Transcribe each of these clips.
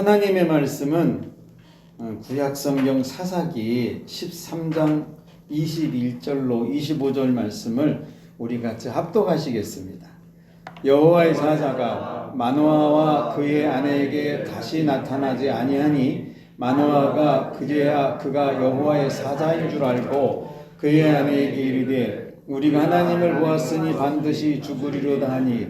하나님의 말씀은 구약성경 사사기 13장 21절로 25절 말씀을 우리 같이 합독하시겠습니다. 여호와의 사자가 마노아와 그의 아내에게 다시 나타나지 아니하니 마노아가 그제야 그가 여호와의 사자인 줄 알고 그의 아내에게 이르되 우리가 하나님을 보았으니 반드시 죽으리로다 하니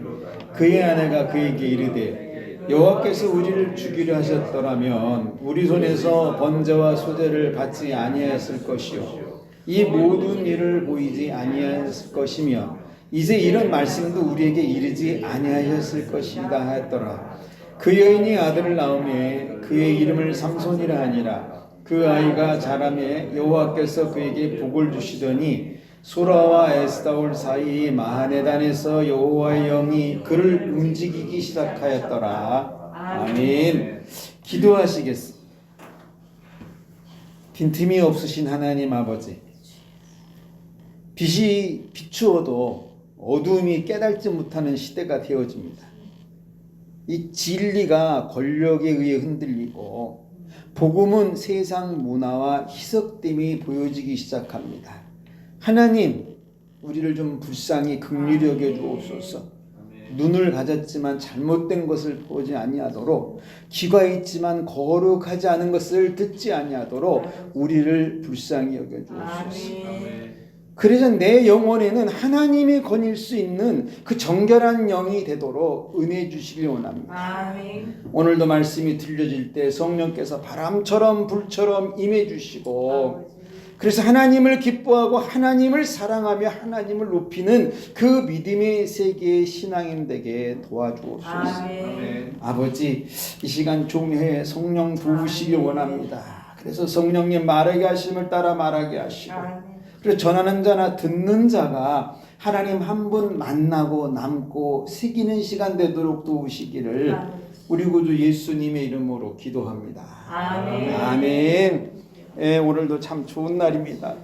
그의 아내가 그에게 이르되 여호와께서 우리를 죽이려 하셨더라면 우리 손에서 번제와 소제를 받지 아니하였을 것이요 이 모든 일을 보이지 아니하였을 것이며 이제 이런 말씀도 우리에게 이르지 아니하였을 것이다 하였더라. 그 여인이 아들을 낳음에 그의 이름을 삼손이라 하니라. 그 아이가 자라매 여호와께서 그에게 복을 주시더니 소라와 에스다올 사이 마하네단에서 여호와의 영이 그를 움직이기 시작하였더라. 아멘. 기도하시겠습니다. 빈틈이 없으신 하나님 아버지, 빛이 비추어도 어두움이 깨닫지 못하는 시대가 되어집니다. 이 진리가 권력에 의해 흔들리고 복음은 세상 문화와 희석됨이 보여지기 시작합니다. 하나님, 우리를 좀 불쌍히 긍휼히 여겨 주옵소서. 눈을 가졌지만 잘못된 것을 보지 아니하도록, 귀가 있지만 거룩하지 않은 것을 듣지 아니하도록 우리를 불쌍히 여겨 주옵소서. 그래서 내 영혼에는 하나님이 거닐 수 있는 그 정결한 영이 되도록 은혜 주시길 원합니다. 오늘도 말씀이 들려질 때 성령께서 바람처럼 불처럼 임해 주시고 그래서 하나님을 기뻐하고 하나님을 사랑하며 하나님을 높이는 그 믿음의 세계의 신앙인 되게 도와주옵소서. 아버지, 이 시간 종료해 성령 부으시길 원합니다. 그래서 성령님 말하게 하심을 따라 말하게 하시고 그래서 전하는 자나 듣는 자가 하나님 한 분 만나고 남고 새기는 시간 되도록 도우시기를 우리 구주 예수님의 이름으로 기도합니다. 아멘. 오늘도 참 좋은 날입니다.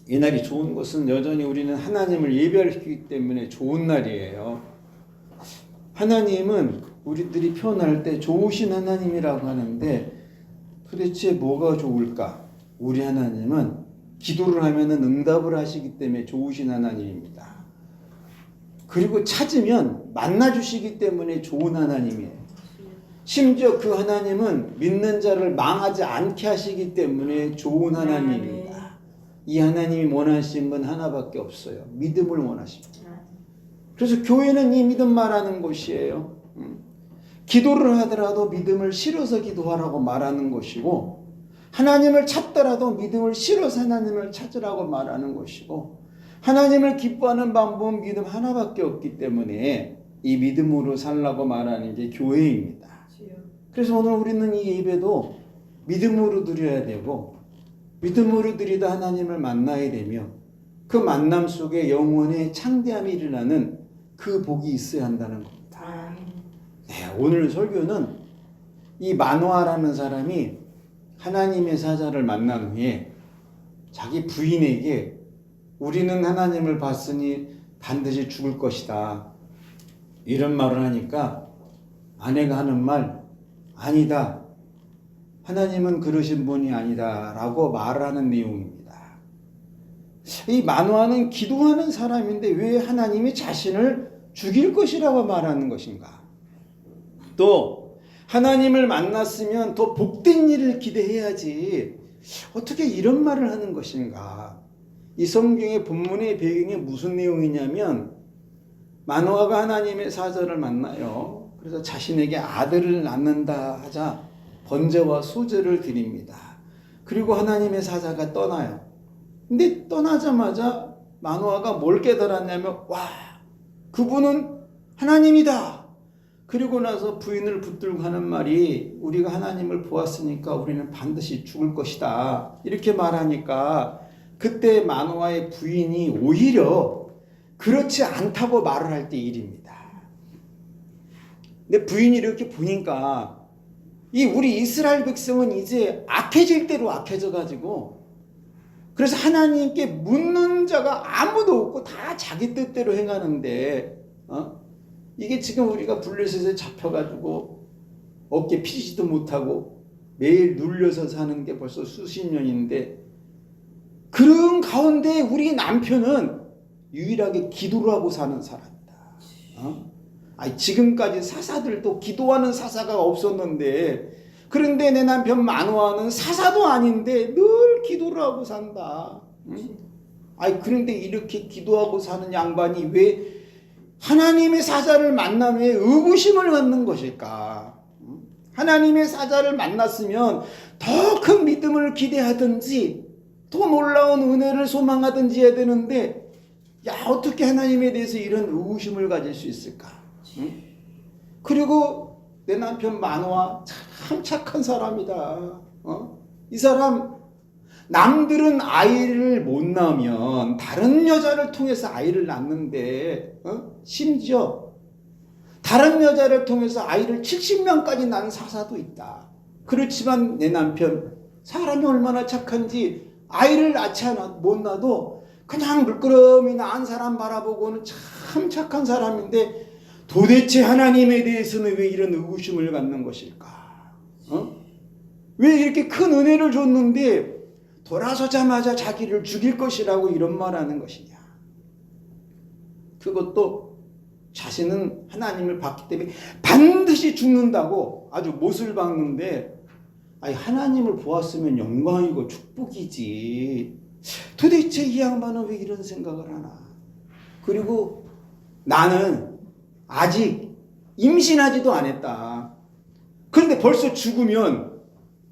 이 날이 좋은 것은 여전히 우리는 하나님을 예배하기 때문에 좋은 날이에요. 하나님은 우리들이 표현할 때 좋으신 하나님이라고 하는데 도대체 뭐가 좋을까? 우리 하나님은 기도를 하면은 응답을 하시기 때문에 좋으신 하나님입니다. 그리고 찾으면 만나주시기 때문에 좋은 하나님이에요. 심지어 그 하나님은 믿는 자를 망하지 않게 하시기 때문에 좋은 하나님입니다. 이 하나님이 원하시는 건 하나밖에 없어요. 믿음을 원하십니다. 그래서 교회는 이 믿음 말하는 곳이에요. 기도를 하더라도 믿음을 실어서 기도하라고 말하는 것이고 하나님을 찾더라도 믿음을 실어서 하나님을 찾으라고 말하는 것이고 하나님을 기뻐하는 방법은 믿음 하나밖에 없기 때문에 이 믿음으로 살라고 말하는 게 교회입니다. 그래서 오늘 우리는 이 예배도 믿음으로 드려야 되고 믿음으로 드리다 하나님을 만나야 되며 그 만남 속에 영혼의 창대함이 일어나는 그 복이 있어야 한다는 겁니다. 네, 오늘 설교는 이 마노아라는 사람이 하나님의 사자를 만난 후에 자기 부인에게 우리는 하나님을 봤으니 반드시 죽을 것이다 이런 말을 하니까 아내가 하는 말 아니다. 하나님은 그러신 분이 아니다 라고 말하는 내용입니다. 이 마노아는 기도하는 사람인데 왜 하나님이 자신을 죽일 것이라고 말하는 것인가? 또 하나님을 만났으면 더 복된 일을 기대해야지 어떻게 이런 말을 하는 것인가? 이 성경의 본문의 배경이 무슨 내용이냐면 마노아가 하나님의 사자를 만나요. 그래서 자신에게 아들을 낳는다 하자 번제와 소제를 드립니다. 그리고 하나님의 사자가 떠나요. 근데 떠나자마자 마노아가 뭘 깨달았냐면 와, 그분은 하나님이다. 그리고 나서 부인을 붙들고 하는 말이 우리가 하나님을 보았으니까 우리는 반드시 죽을 것이다. 이렇게 말하니까 그때 마노아의 부인이 오히려 그렇지 않다고 말을 할 때 일입니다. 근데 부인이 이렇게 보니까 이 우리 이스라엘 백성은 이제 악해질 대로 악해져 가지고 그래서 하나님께 묻는 자가 아무도 없고 다 자기 뜻대로 행하는데 이게 지금 우리가 블레셋에 잡혀가지고 어깨 피지도 못하고 매일 눌려서 사는 게 벌써 수십 년인데, 그런 가운데 우리 남편은 유일하게 기도를 하고 사는 사람이다. 아니, 지금까지 사사들도 기도하는 사사가 없었는데, 그런데 내 남편 만화는 사사도 아닌데 늘 기도를 하고 산다. 아니, 그런데 이렇게 기도하고 사는 양반이 왜 하나님의 사자를 만난 후에 의구심을 갖는 것일까? 하나님의 사자를 만났으면 더 큰 믿음을 기대하든지 더 놀라운 은혜를 소망하든지 해야 되는데, 야, 어떻게 하나님에 대해서 이런 의구심을 가질 수 있을까? 그리고 내 남편 만화 참 착한 사람이다. 이 사람, 남들은 아이를 못 낳으면 다른 여자를 통해서 아이를 낳는데, 심지어 다른 여자를 통해서 아이를 70명까지 낳은 사사도 있다. 그렇지만 내 남편, 사람이 얼마나 착한지 아이를 낳지 못 낳아도 그냥 물끄러미 낳은 사람 바라보고는 참 착한 사람인데, 도대체 하나님에 대해서는 왜 이런 의구심을 갖는 것일까? 왜 이렇게 큰 은혜를 줬는데 돌아서자마자 자기를 죽일 것이라고 이런 말하는 것이냐? 그것도 자신은 하나님을 봤기 때문에 반드시 죽는다고 아주 못을 박는데, 아니, 하나님을 보았으면 영광이고 축복이지. 도대체 이 양반은 왜 이런 생각을 하나? 그리고 나는 아직 임신하지도 않았다. 그런데 벌써 죽으면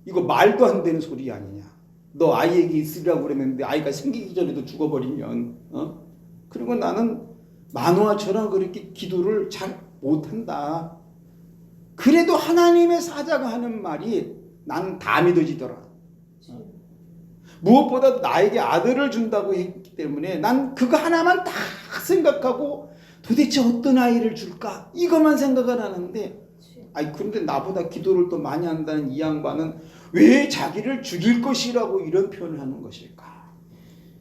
이거 말도 안 되는 소리 아니냐? 너 아이에게 있으려고 그랬는데 아이가 생기기 전에도 죽어버리면, 그리고 나는 만화처럼 그렇게 기도를 잘 못한다. 그래도 하나님의 사자가 하는 말이 나는 다 믿어지더라. 무엇보다 나에게 아들을 준다고 했기 때문에 난 그거 하나만 다 생각하고 도대체 어떤 아이를 줄까? 이것만 생각을 하는데, 아니, 그런데 나보다 기도를 또 많이 한다는 이 양반은 왜 자기를 죽일 것이라고 이런 표현을 하는 것일까?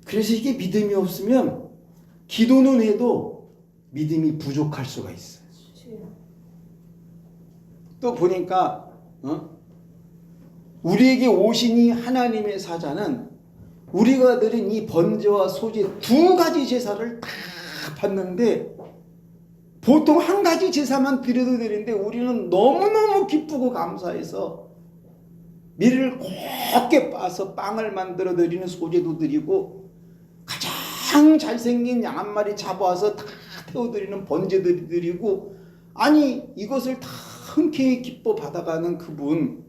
그래서 이게 믿음이 없으면 기도는 해도 믿음이 부족할 수가 있어요. 또 보니까 우리에게 오신 이 하나님의 사자는 우리가 드린 이 번제와 소제 두 가지 제사를 다 받는데, 보통 한 가지 제사만 드려도 되는데 우리는 너무너무 기쁘고 감사해서 밀을 곱게 빻아서 빵을 만들어 드리는 소제도 드리고, 가장 잘생긴 양 한 마리 잡아와서 다 태워드리는 번제도 드리고, 아니, 이것을 다 흔쾌히 기뻐 받아가는 그분,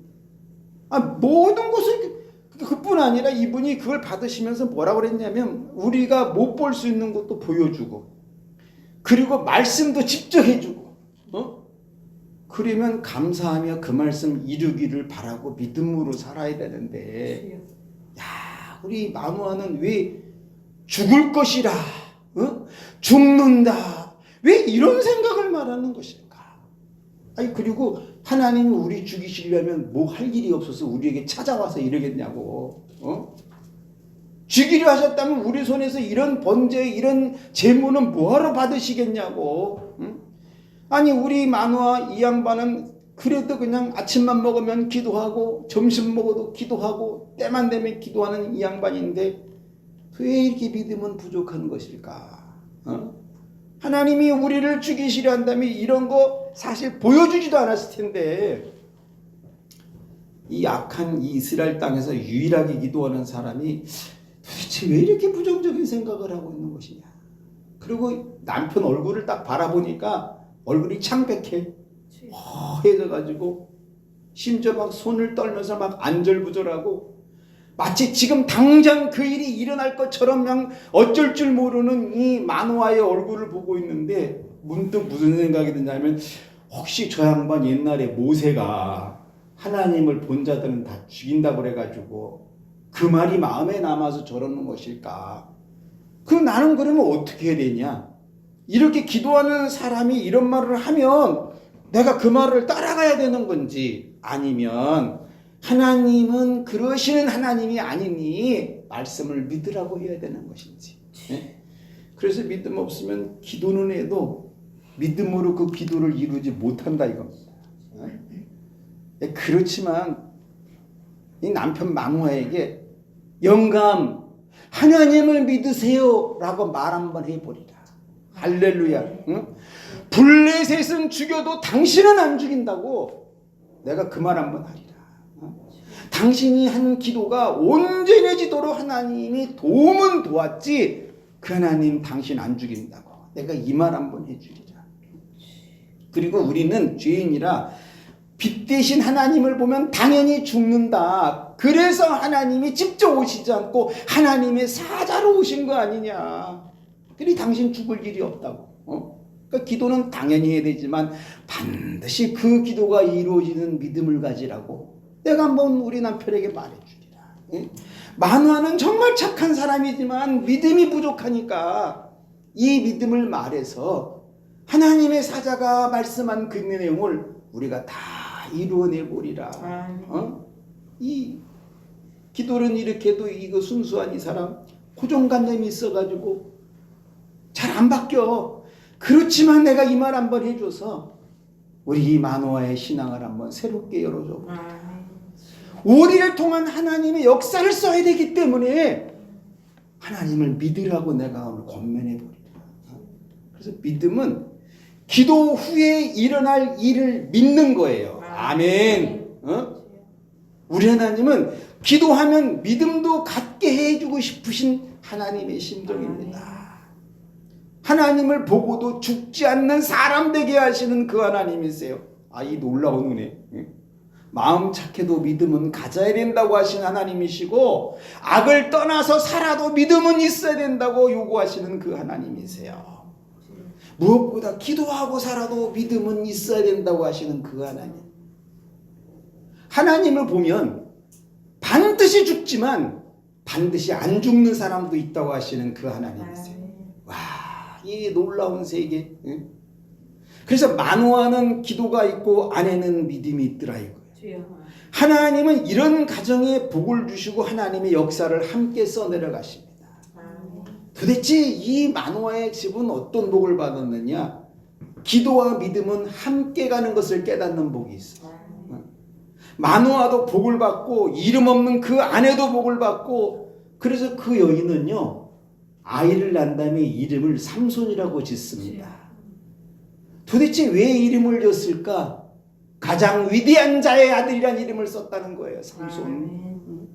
모든 것을, 그뿐 아니라 이분이 그걸 받으시면서 뭐라고 그랬냐면, 우리가 못 볼 수 있는 것도 보여주고, 그리고 말씀도 직접 해주고, 그러면 감사하며 그 말씀 이루기를 바라고 믿음으로 살아야 되는데, 야, 우리 만화는 왜 죽을 것이라, 죽는다, 왜 이런 생각을 말하는 것일까? 아니, 그리고 하나님이 우리 죽이시려면 뭐 할 일이 없어서 우리에게 찾아와서 이러겠냐고. 죽이려 하셨다면 우리 손에서 이런 번제, 이런 제물은 뭐하러 받으시겠냐고. 아니, 우리 만화 이 양반은 그래도 그냥 아침만 먹으면 기도하고 점심 먹어도 기도하고 때만 되면 기도하는 이 양반인데 왜 이렇게 믿음은 부족한 것일까? 하나님이 우리를 죽이시려 한다면 이런 거 사실 보여주지도 않았을 텐데, 이 악한 이 이스라엘 땅에서 유일하게 기도하는 사람이 도대체 왜 이렇게 부정적인 생각을 하고 있는 것이냐? 그리고 남편 얼굴을 딱 바라보니까 얼굴이 창백해, 허해져가지고 심지어 막 손을 떨면서 막 안절부절하고, 마치 지금 당장 그 일이 일어날 것처럼 그냥 어쩔 줄 모르는 이 만화의 얼굴을 보고 있는데, 문득 무슨 생각이 드냐면, 혹시 저 양반 옛날에 모세가 하나님을 본 자들은 다 죽인다고 그래가지고 그 말이 마음에 남아서 저러는 것일까? 그럼 나는 그러면 어떻게 해야 되냐? 이렇게 기도하는 사람이 이런 말을 하면 내가 그 말을 따라가야 되는 건지, 아니면 하나님은 그러시는 하나님이 아니니 말씀을 믿으라고 해야 되는 것인지. 네? 그래서 믿음 없으면 기도는 해도 믿음으로 그 기도를 이루지 못한다 이겁니다. 그렇지만 이 남편 만화에게 영감 하나님을 믿으세요 라고 말 한번 해버리라. 할렐루야. 응? 블레셋은 죽여도 당신은 안 죽인다고 내가 그 말 한번 하리라. 당신이 한 기도가 온전해지도록 하나님이 도움은 도왔지 그 하나님 당신 안 죽인다고 내가 이 말 한번 해주리라. 그리고 우리는 죄인이라 빛 대신 하나님을 보면 당연히 죽는다. 그래서 하나님이 직접 오시지 않고 하나님의 사자로 오신 거 아니냐. 그리 당신 죽을 일이 없다고. 그러니까 기도는 당연히 해야 되지만 반드시 그 기도가 이루어지는 믿음을 가지라고 내가 한번 우리 남편에게 말해주리라. 만화는 정말 착한 사람이지만 믿음이 부족하니까 이 믿음을 말해서 하나님의 사자가 말씀한 그 내용을 우리가 다 이루어내 보리라. 이 기도는 이렇게 해도 이거 순수한 이 사람 고정관념이 있어가지고 잘 안 바뀌어. 그렇지만 내가 이 말 한번 해줘서 우리 이 만화의 신앙을 한번 새롭게 열어줘. 우리를 통한 하나님의 역사를 써야 되기 때문에 하나님을 믿으라고 내가 오늘 권면해 버리라. 그래서 믿음은 기도 후에 일어날 일을 믿는 거예요. 아멘. 우리 하나님은 기도하면 믿음도 갖게 해주고 싶으신 하나님의 심정입니다. 하나님을 보고도 죽지 않는 사람 되게 하시는 그 하나님이세요. 이 놀라운 은혜. 마음 착해도 믿음은 가져야 된다고 하신 하나님이시고 악을 떠나서 살아도 믿음은 있어야 된다고 요구하시는 그 하나님이세요. 무엇보다 기도하고 살아도 믿음은 있어야 된다고 하시는 그 하나님. 하나님을 보면 반드시 죽지만 반드시 안 죽는 사람도 있다고 하시는 그 하나님이세요. 와, 이 놀라운 세계. 그래서 만화는 기도가 있고 안에는 믿음이 있더라 이거예요. 하나님은 이런 가정에 복을 주시고 하나님의 역사를 함께 써내려 가십니다. 도대체 이 만화의 집은 어떤 복을 받았느냐? 기도와 믿음은 함께 가는 것을 깨닫는 복이 있어요. 만화도 복을 받고 이름 없는 그 아내도 복을 받고 그래서 그 여인은요 아이를 낳은 다음에 이름을 삼손이라고 짓습니다. 도대체 왜 이름을 졌을까? 가장 위대한 자의 아들이란 이름을 썼다는 거예요. 삼손.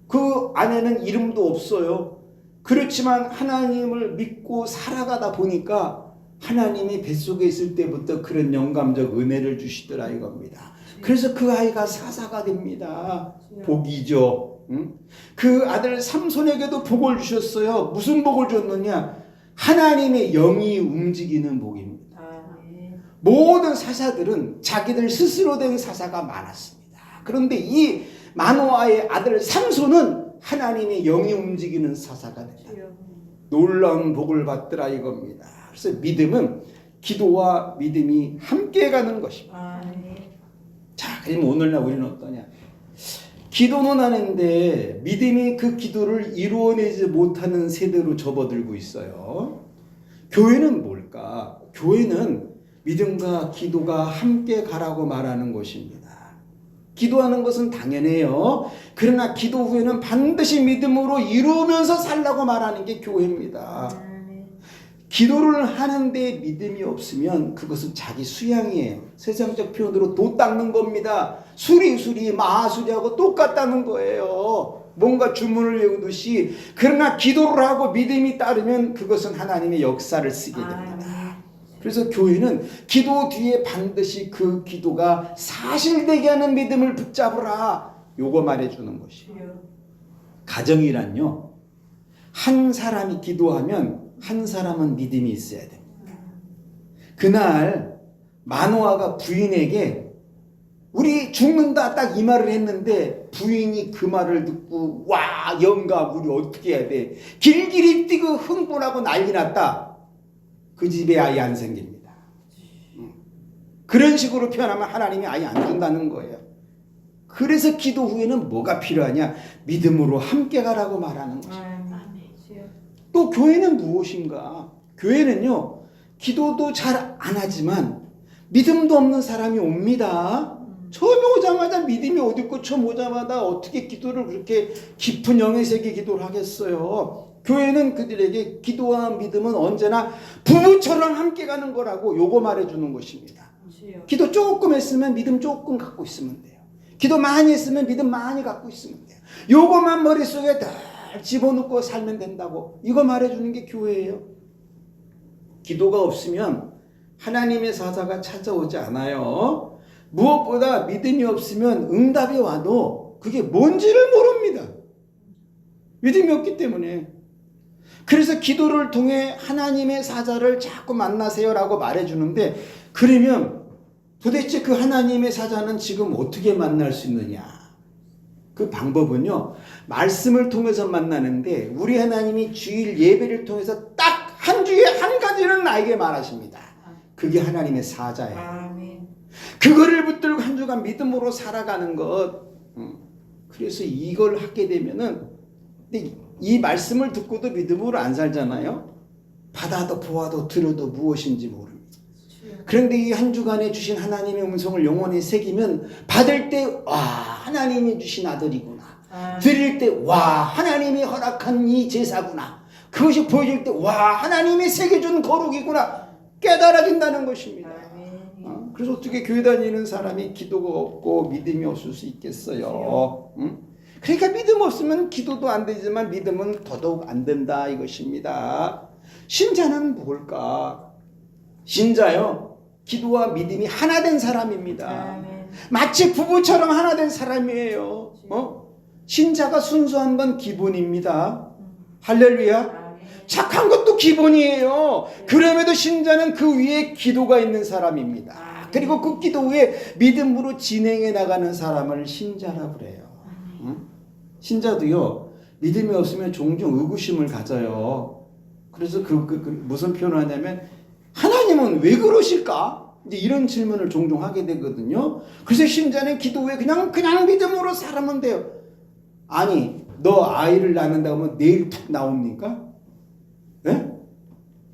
그 아내는 이름도 없어요. 그렇지만 하나님을 믿고 살아가다 보니까 하나님이 뱃속에 있을 때부터 그런 영감적 은혜를 주시더라 이겁니다. 그래서 그 아이가 사사가 됩니다. 복이죠. 그 아들 삼손에게도 복을 주셨어요. 무슨 복을 줬느냐? 하나님의 영이 움직이는 복입니다. 모든 사사들은 자기들 스스로 된 사사가 많았습니다. 그런데 이 마노아의 아들 삼손은 하나님의 영이 움직이는 사사가 된다. 놀라운 복을 받더라 이겁니다. 그래서 믿음은 기도와 믿음이 함께 가는 것입니다. 자, 그럼 오늘날 우리는 어떠냐? 기도는 하는데 믿음이 그 기도를 이루어내지 못하는 세대로 접어들고 있어요. 교회는 뭘까? 교회는 믿음과 기도가 함께 가라고 말하는 것입니다. 기도하는 것은 당연해요. 그러나 기도 후에는 반드시 믿음으로 이루면서 살라고 말하는 게 교회입니다. 기도를 하는데 믿음이 없으면 그것은 자기 수양이에요. 세상적 표현으로 도 닦는 겁니다. 수리수리 마수리하고 똑같다는 거예요. 뭔가 주문을 외우듯이. 그러나 기도를 하고 믿음이 따르면 그것은 하나님의 역사를 쓰게 됩니다. 그래서 교회는 기도 뒤에 반드시 그 기도가 사실되게 하는 믿음을 붙잡으라. 요거 말해주는 것이에요. 가정이란요. 한 사람이 기도하면 한 사람은 믿음이 있어야 됩니다. 그날 마노아가 부인에게 우리 죽는다 딱 이 말을 했는데 부인이 그 말을 듣고 와 영감 우리 어떻게 해야 돼? 길길이 뛰고 흥분하고 난리 났다. 그 집에 아이 안 생깁니다. 그런 식으로 표현하면 하나님이 아이 안 준다는 거예요. 그래서 기도 후에는 뭐가 필요하냐? 믿음으로 함께 가라고 말하는 것입니다. 또 교회는 무엇인가? 교회는요 기도도 잘 안 하지만 믿음도 없는 사람이 옵니다. 처음에 오자마자 믿음이 어디 있고 처음 오자마자 어떻게 기도를 그렇게 깊은 영의 세계 기도를 하겠어요. 교회는 그들에게 기도와 믿음은 언제나 부부처럼 함께 가는 거라고 요거 말해주는 것입니다. 기도 조금 했으면 믿음 조금 갖고 있으면 돼요. 기도 많이 했으면 믿음 많이 갖고 있으면 돼요. 요거만 머릿속에 다 집어넣고 살면 된다고 이거 말해주는 게 교회예요. 기도가 없으면 하나님의 사자가 찾아오지 않아요. 무엇보다 믿음이 없으면 응답이 와도 그게 뭔지를 모릅니다. 믿음이 없기 때문에. 그래서 기도를 통해 하나님의 사자를 자꾸 만나세요라고 말해주는데, 그러면 도대체 그 하나님의 사자는 지금 어떻게 만날 수 있느냐? 그 방법은요, 말씀을 통해서 만나는데, 우리 하나님이 주일 예배를 통해서 딱 한 주에 한 가지는 나에게 말하십니다. 그게 하나님의 사자예요. 아멘. 그거를 붙들고 한 주간 믿음으로 살아가는 것. 그래서 이걸 하게 되면은, 이 말씀을 듣고도 믿음으로 안 살잖아요. 받아도 보아도 들어도 무엇인지 모릅니다. 그런데 이 한 주간에 주신 하나님의 음성을 영혼에 새기면 받을 때 와, 하나님이 주신 아들이구나. 드릴 때 와, 하나님이 허락한 이 제사구나. 그것이 보여질 때 와, 하나님이 새겨준 거룩이구나. 깨달아진다는 것입니다. 그래서 어떻게 교회 다니는 사람이 기도가 없고 믿음이 없을 수 있겠어요? 그러니까 믿음 없으면 기도도 안 되지만 믿음은 더더욱 안 된다 이것입니다. 신자는 뭘까? 신자요, 기도와 믿음이 하나 된 사람입니다. 마치 부부처럼 하나 된 사람이에요. 신자가 순수한 건 기본입니다. 할렐루야. 착한 것도 기본이에요. 그럼에도 신자는 그 위에 기도가 있는 사람입니다. 그리고 그 기도 위에 믿음으로 진행해 나가는 사람을 신자라고 그래요. 신자도요, 믿음이 없으면 종종 의구심을 가져요. 그래서 무슨 표현을 하냐면, 하나님은 왜 그러실까? 이제 이런 질문을 종종 하게 되거든요. 그래서 신자는 기도 후에 그냥 믿음으로 살아면 돼요. 아니, 너 아이를 낳는다고 하면 내일 툭 나옵니까? 네?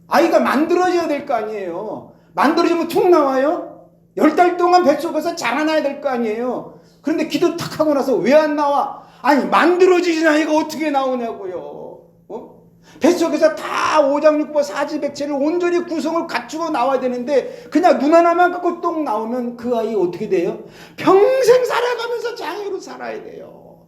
아이가 만들어져야 될 거 아니에요. 만들어지면 툭 나와요? 10달 동안 뱃속에서 자라나야 될 거 아니에요. 그런데 기도 탁 하고 나서 왜 안 나와? 아니, 만들어지진 아이가 어떻게 나오냐고요. 뱃속에서 다 오장육부 사지백체를 온전히 구성을 갖추고 나와야 되는데 그냥 눈 하나만 갖고 똥 나오면 그 아이 어떻게 돼요? 평생 살아가면서 장애로 살아야 돼요.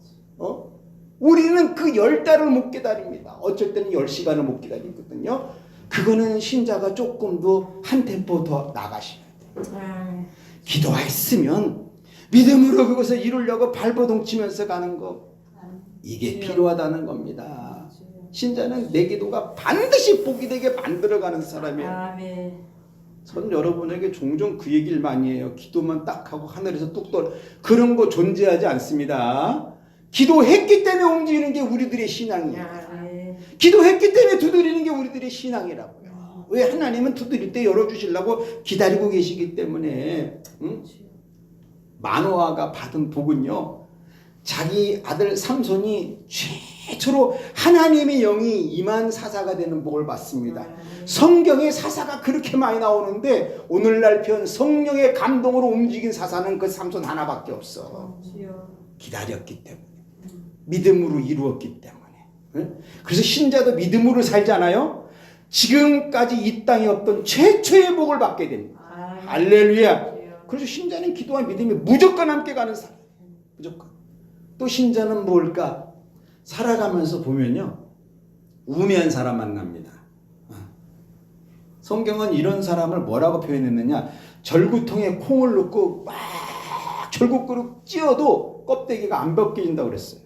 우리는 그 10달을 못 기다립니다. 어쩔 때는 10시간을 못 기다리거든요. 그거는 신자가 조금 더 한 템포 더 나가셔야 돼요. 기도가 있으면 믿음으로 그것을 이루려고 발버둥 치면서 가는 거, 이게 필요하다는 겁니다. 신자는 내 기도가 반드시 복이 되게 만들어가는 사람이에요. 전 여러분에게 종종 그 얘기를 많이 해요. 기도만 딱 하고 하늘에서 뚝 떨어, 그런 거 존재하지 않습니다. 기도했기 때문에 움직이는 게 우리들의 신앙이에요. 기도했기 때문에 두드리는 게 우리들의 신앙이라고요. 왜? 하나님은 두드릴 때 열어주시려고 기다리고 계시기 때문에. 마노아가 받은 복은요, 자기 아들 삼손이 최초로 하나님의 영이 임한 사사가 되는 복을 받습니다. 성경에 사사가 그렇게 많이 나오는데 오늘날 편 성령의 감동으로 움직인 사사는 그 삼손 하나밖에 없어. 기다렸기 때문에, 믿음으로 이루었기 때문에. 그래서 신자도 믿음으로 살잖아요. 지금까지 이 땅에 없던 최초의 복을 받게 됩니다. 할렐루야. 그래서 신자는 기도와 믿음이 무조건 함께 가는 사람. 무조건. 또 신자는 뭘까? 살아가면서 보면요, 우매한 사람 만납니다. 성경은 이런 사람을 뭐라고 표현했느냐? 절구통에 콩을 넣고 막 절구그릇 찧어도 껍데기가 안 벗겨진다고 그랬어요.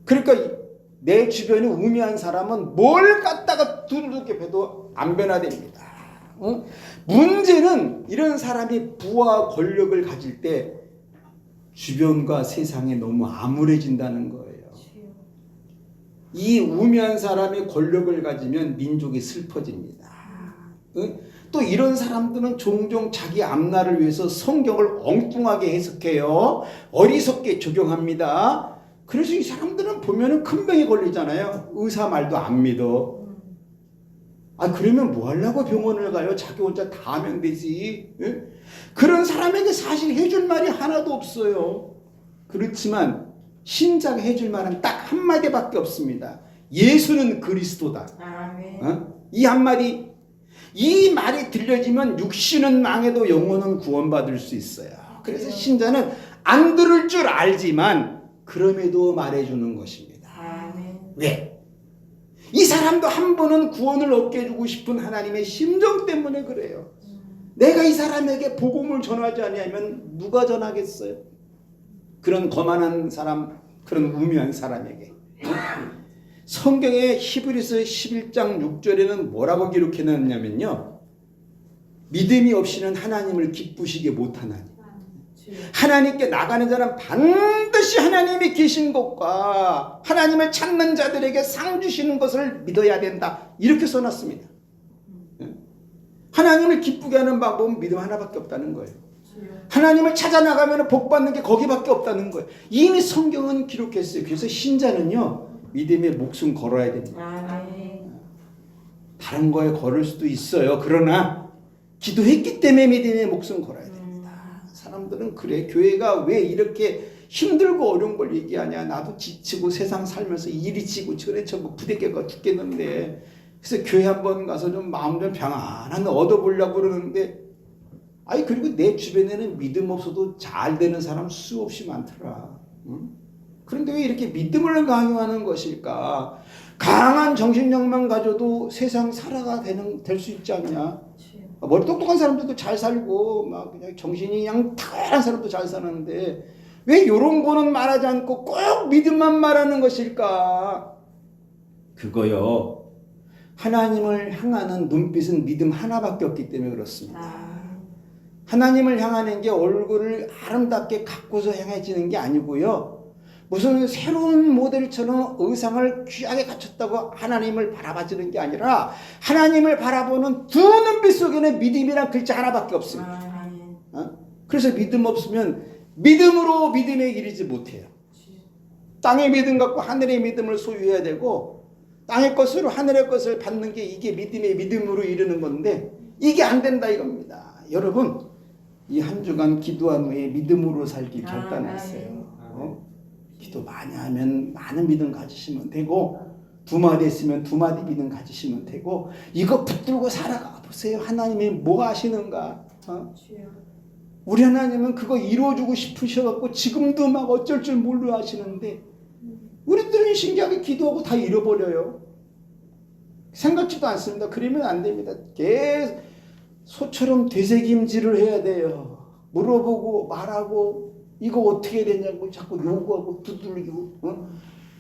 그러니까 내 주변에 우매한 사람은 뭘 갖다가 두둑게 배도 안 변화됩니다. 문제는 이런 사람이 부와 권력을 가질 때 주변과 세상에 너무 암울해진다는 거예요. 이 우매한 사람이 권력을 가지면 민족이 슬퍼집니다. 또 이런 사람들은 종종 자기 앞날을 위해서 성경을 엉뚱하게 해석해요. 어리석게 적용합니다. 그래서 이 사람들은 보면은 큰 병에 걸리잖아요. 의사 말도 안 믿어. 그러면 뭐 하려고 병원을 가요? 자기 혼자 다 하면 되지. 예? 그런 사람에게 사실 해줄 말이 하나도 없어요. 그렇지만 신자가 해줄 말은 딱 한마디밖에 없습니다. 예수는 그리스도다. 이 한마디, 이 말이 들려지면 육신은 망해도 영혼은 구원받을 수 있어요. 그래서 신자는 안 들을 줄 알지만 그럼에도 말해주는 것입니다. 왜? 이 사람도 한 번은 구원을 얻게 해주고 싶은 하나님의 심정 때문에 그래요. 내가 이 사람에게 복음을 전하지 않으면 누가 전하겠어요? 그런 거만한 사람, 그런 우매한 사람에게. 성경의 히브리서 11장 6절에는 뭐라고 기록해놨냐면요, 믿음이 없이는 하나님을 기쁘시게 못하나니, 하나님께 나가는 자는 반드시 하나님이 계신 것과 하나님을 찾는 자들에게 상 주시는 것을 믿어야 된다, 이렇게 써놨습니다. 하나님을 기쁘게 하는 방법은 믿음 하나밖에 없다는 거예요. 하나님을 찾아 나가면 복 받는 게 거기밖에 없다는 거예요. 이미 성경은 기록했어요. 그래서 신자는요, 믿음에 목숨 걸어야 됩니다. 다른 거에 걸을 수도 있어요. 그러나 기도했기 때문에 믿음에 목숨 걸어야 됩니다. 사람들은 그래, 교회가 왜 이렇게 힘들고 어려운 걸 얘기하냐, 나도 지치고 세상 살면서 이리 치고 저래 쳐고 부대껴가 죽겠는데, 그래서 교회 한번 가서 좀 마음 좀 평안한 얻어보려고 그러는데, 그리고 내 주변에는 믿음 없어도 잘 되는 사람 수없이 많더라. 응? 그런데 왜 이렇게 믿음을 강요하는 것일까? 강한 정신력만 가져도 세상 살아가 될 수 있지 않냐? 머리 똑똑한 사람들도 잘 살고 막 그냥 정신이 그냥 탁월한 사람도 잘 사는데 왜 이런 거는 말하지 않고 꼭 믿음만 말하는 것일까? 그거요, 하나님을 향하는 눈빛은 믿음 하나밖에 없기 때문에 그렇습니다. 하나님을 향하는 게 얼굴을 아름답게 갖고서 향해지는 게 아니고요, 무슨 새로운 모델처럼 의상을 귀하게 갖췄다고 하나님을 바라봐주는 게 아니라 하나님을 바라보는 두 눈빛 속에는 믿음이란 글자 하나밖에 없습니다. 그래서 믿음 없으면 믿음으로 믿음에 이르지 못해요. 땅의 믿음 갖고 하늘의 믿음을 소유해야 되고, 땅의 것으로 하늘의 것을 받는 게 이게 믿음의 믿음으로 이르는 건데, 이게 안 된다 이겁니다. 여러분, 이 한 주간 기도한 후에 믿음으로 살기 결단하세요. 기도 많이 하면 많은 믿음 가지시면 되고, 두 마디 했으면 두 마디 믿음 가지시면 되고, 이거 붙들고 살아가 보세요. 하나님이 뭐 하시는가? 우리 하나님은 그거 이루어주고 싶으셔갖고 지금도 막 어쩔 줄 몰라 하시는데, 우리들은 신기하게 기도하고 다 잃어버려요. 생각지도 않습니다. 그러면 안 됩니다. 계속 소처럼 되새김질을 해야 돼요. 물어보고 말하고 이거 어떻게 되냐고 자꾸 요구하고 두들기고.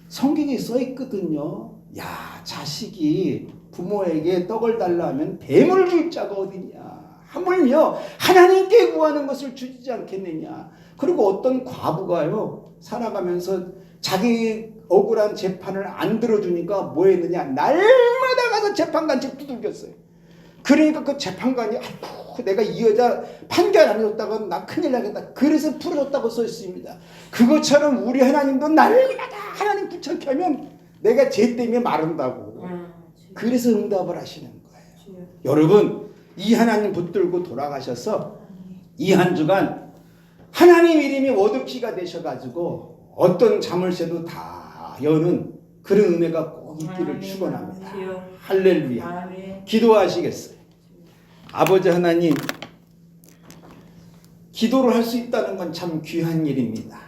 성경에 써 있거든요. 야, 자식이 부모에게 떡을 달라 하면 뱀을 줄 자가 어디냐. 하물며 하나님께 구하는 것을 주지 않겠느냐. 그리고 어떤 과부가요, 살아가면서 자기 억울한 재판을 안 들어주니까 뭐 했느냐, 날마다 가서 재판관집 두들겼어요. 그러니까 그 재판관이 내가 이 여자 판결 안 해줬다고 나 큰일 나겠다, 그래서 풀어줬다고 써 있습니다. 그것처럼 우리 하나님도 날마다 하나님 귀찮게 하면 내가 죄 때문에 마른다고, 그래서 응답을 하시는 거예요. 여러분, 이 하나님 붙들고 돌아가셔서 이 한 주간 하나님 이름이 워드키가 되셔가지고 어떤 잠을 새도 다 여는 그런 은혜가 꼭 있기를 축원합니다. 할렐루야. 기도하시겠어요? 아버지 하나님, 기도를 할 수 있다는 건 참 귀한 일입니다.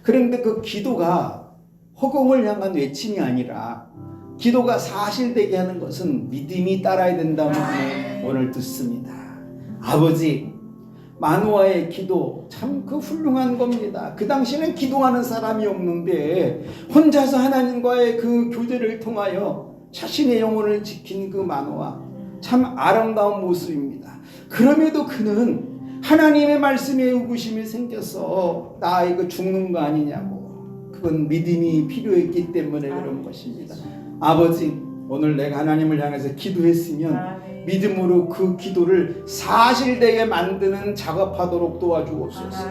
그런데 그 기도가 허공을 향한 외침이 아니라 기도가 사실되게 하는 것은 믿음이 따라야 된다는 오늘 듣습니다. 아버지, 마노아의 기도 참 그 훌륭한 겁니다. 그 당시에는 기도하는 사람이 없는데 혼자서 하나님과의 그 교제를 통하여 자신의 영혼을 지킨 그 마노아, 참 아름다운 모습입니다. 그럼에도 그는 하나님의 말씀에 의구심이 생겨서 나 이거 죽는 거 아니냐고, 그건 믿음이 필요했기 때문에 그런 것입니다. 아버지, 오늘 내가 하나님을 향해서 기도했으면 믿음으로 그 기도를 사실되게 만드는 작업하도록 도와주옵소서.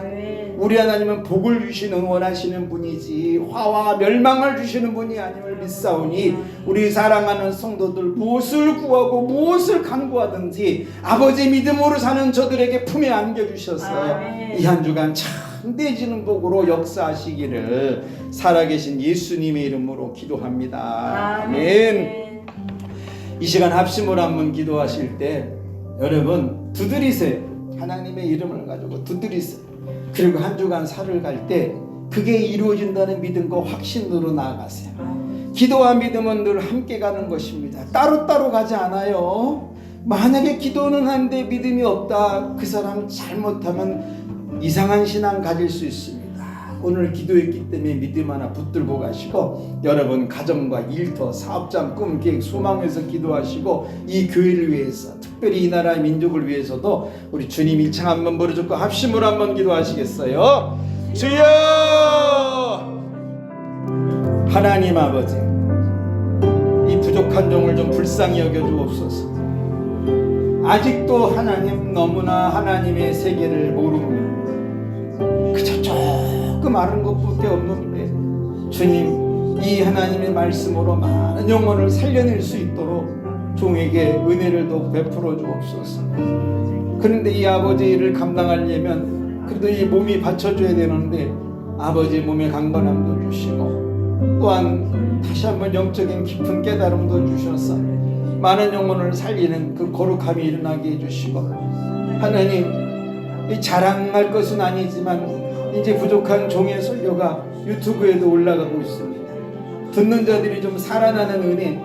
우리 하나님은 복을 주시는 원하시는 분이지 화와 멸망을 주시는 분이 아님을 믿사오니 우리 사랑하는 성도들 무엇을 구하고 무엇을 간구하든지 아버지 믿음으로 사는 저들에게 품에 안겨주셔서 이 한 주간 참되지는 복으로 역사하시기를 살아계신 예수님의 이름으로 기도합니다. 아멘. 이 시간 합심으로 한번 기도하실 때 여러분 두드리세요. 하나님의 이름을 가지고 두드리세요. 그리고 한 주간 살을 갈 때 그게 이루어진다는 믿음과 확신으로 나아가세요. 기도와 믿음은 늘 함께 가는 것입니다. 따로따로 가지 않아요. 만약에 기도는 하는데 믿음이 없다, 그 사람 잘못하면 이상한 신앙 가질 수 있습니다. 오늘 기도했기 때문에 믿음 하나 붙들고 가시고 여러분 가정과 일터, 사업장, 꿈, 계획, 소망에서 기도하시고 이 교회를 위해서 특별히 이 나라의 민족을 위해서도 우리 주님 일창 한번 부르짖고 합심으로 한번 기도하시겠어요? 주여! 하나님 아버지, 이 부족한 종을 좀 불쌍히 여겨주옵소서. 아직도 하나님 너무나 하나님의 세계를 모릅니다. 그저 조금 아는 것밖에 없는데 주님 이 하나님의 말씀으로 많은 영혼을 살려낼 수 있도록 종에게 은혜를 더 베풀어 주옵소서. 그런데 이 아버지 일을 감당하려면 그래도 이 몸이 받쳐줘야 되는데 아버지 몸에 강건함도 주시고 또한 다시 한번 영적인 깊은 깨달음도 주셔서 많은 영혼을 살리는 그 거룩함이 일어나게 해주시고 하나님 이 자랑할 것은 아니지만 이제 부족한 종의 설교가 유튜브에도 올라가고 있습니다. 듣는 자들이 좀 살아나는 은혜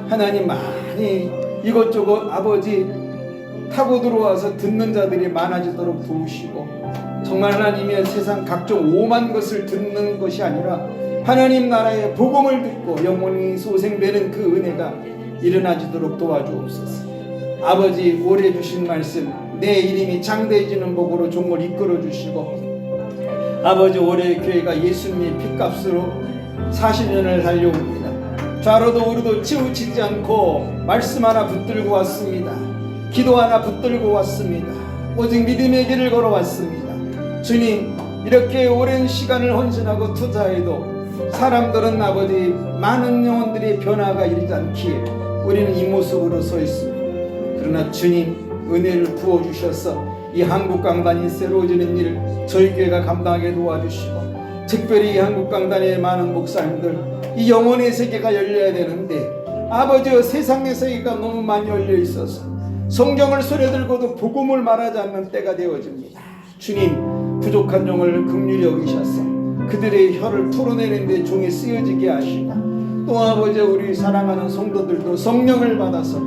하나님 많이 이것저것 아버지 타고 들어와서 듣는 자들이 많아지도록 도우시고 정말 하나님의 세상 각종 오만 것을 듣는 것이 아니라 하나님 나라의 복음을 듣고 영혼이 소생되는 그 은혜가 일어나지도록 도와주옵소서. 아버지 올해 주신 말씀 내 이름이 장대해지는 복으로 종을 이끌어 주시고 아버지 올해 교회가 예수님의 핏값으로 40년을 달려옵니다. 좌로도 우로도 치우치지 않고 말씀 하나 붙들고 왔습니다. 기도 하나 붙들고 왔습니다. 오직 믿음의 길을 걸어왔습니다. 주님 이렇게 오랜 시간을 헌신하고 투자해도 사람들은 아버지 많은 영혼들의 변화가 이르지 않기에 우리는 이 모습으로 서 있습니다. 그러나 주님 은혜를 부어주셔서 이 한국 강단이 새로워지는 일을 저희 교회가 감당하게 도와주시고 특별히 이 한국 강단의 많은 목사님들 이 영혼의 세계가 열려야 되는데 아버지여 세상의 세계가 너무 많이 열려 있어서 성경을 손에 들고도 복음을 말하지 않는 때가 되어집니다. 주님 부족한 종을 긍휼히 여기셔서 그들의 혀를 풀어내는 데 종이 쓰여지게 하시고 또 아버지 우리 사랑하는 성도들도 성령을 받아서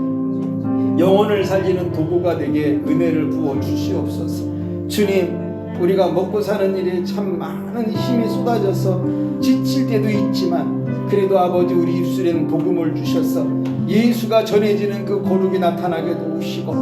영혼을 살리는 도구가 되게 은혜를 부어 주시옵소서. 주님 우리가 먹고 사는 일에 참 많은 힘이 쏟아져서 지칠 때도 있지만 그래도 아버지 우리 입술에는 복음을 주셔서 예수가 전해지는 그 거룩이 나타나게 도우시고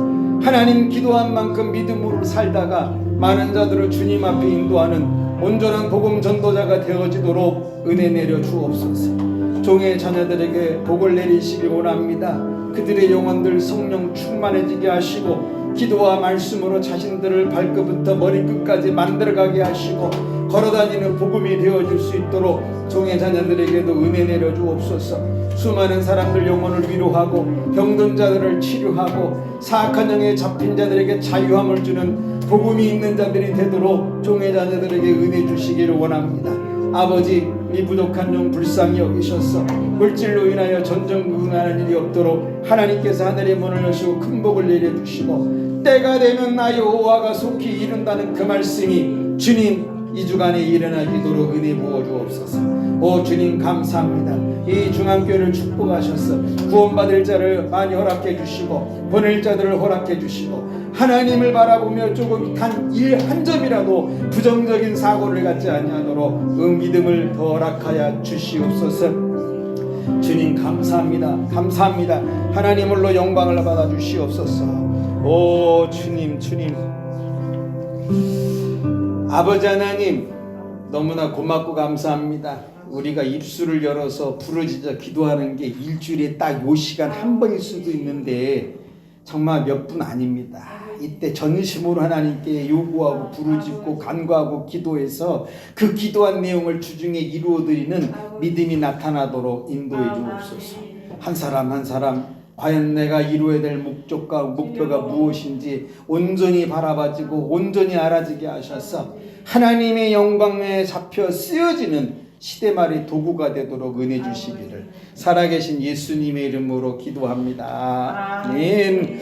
하나님 기도한 만큼 믿음으로 살다가 많은 자들을 주님 앞에 인도하는 온전한 복음 전도자가 되어지도록 은혜 내려 주옵소서. 종의 자녀들에게 복을 내리시기 원합니다. 그들의 영혼들 성령 충만해지게 하시고 기도와 말씀으로 자신들을 발끝부터 머리끝까지 만들어가게 하시고 걸어다니는 복음이 되어질 수 있도록 종의 자녀들에게도 은혜 내려 주옵소서. 수많은 사람들 영혼을 위로하고 병든 자들을 치료하고 사악한 영에 잡힌 자들에게 자유함을 주는 복음이 있는 자들이 되도록 종의 자녀들에게 은혜 주시기를 원합니다. 아버지 이 부족한 종 불쌍히 여기셔서 물질로 인하여 전전긍긍하는 일이 없도록 하나님께서 하늘의 문을 여시고 큰 복을 내려주시고 때가 되면 나 여호와가 속히 이룬다는 그 말씀이 주님 이 주간에 일어나기도록 은혜 부어 주옵소서. 오 주님 감사합니다. 이 중앙교회를 축복하셔서 구원받을 자를 많이 허락해 주시고 보낼 자들을 허락해 주시고 하나님을 바라보며 조금 단 일 한 점이라도 부정적인 사고를 갖지 아니하도록 믿음을 더 허락하여 주시옵소서. 주님 감사합니다. 감사합니다. 하나님으로 영광을 받아 주시옵소서. 오 주님 아버지 하나님 너무나 고맙고 감사합니다. 우리가 입술을 열어서 부르짖어 기도하는 게 일주일에 딱 요 시간 한 번일 수도 있는데 정말 몇 분 아닙니다. 이때 전심으로 하나님께 요구하고 부르짖고 간구하고 기도해서 그 기도한 내용을 주중에 이루어드리는 믿음이 나타나도록 인도해 주옵소서. 한 사람 한 사람 과연 내가 이루어야 될 목적과 목표가 무엇인지 온전히 바라봐지고 온전히 알아지게 하셔서 하나님의 영광에 잡혀 쓰여지는 시대말의 도구가 되도록 은혜 주시기를 살아계신 예수님의 이름으로 기도합니다. 아멘.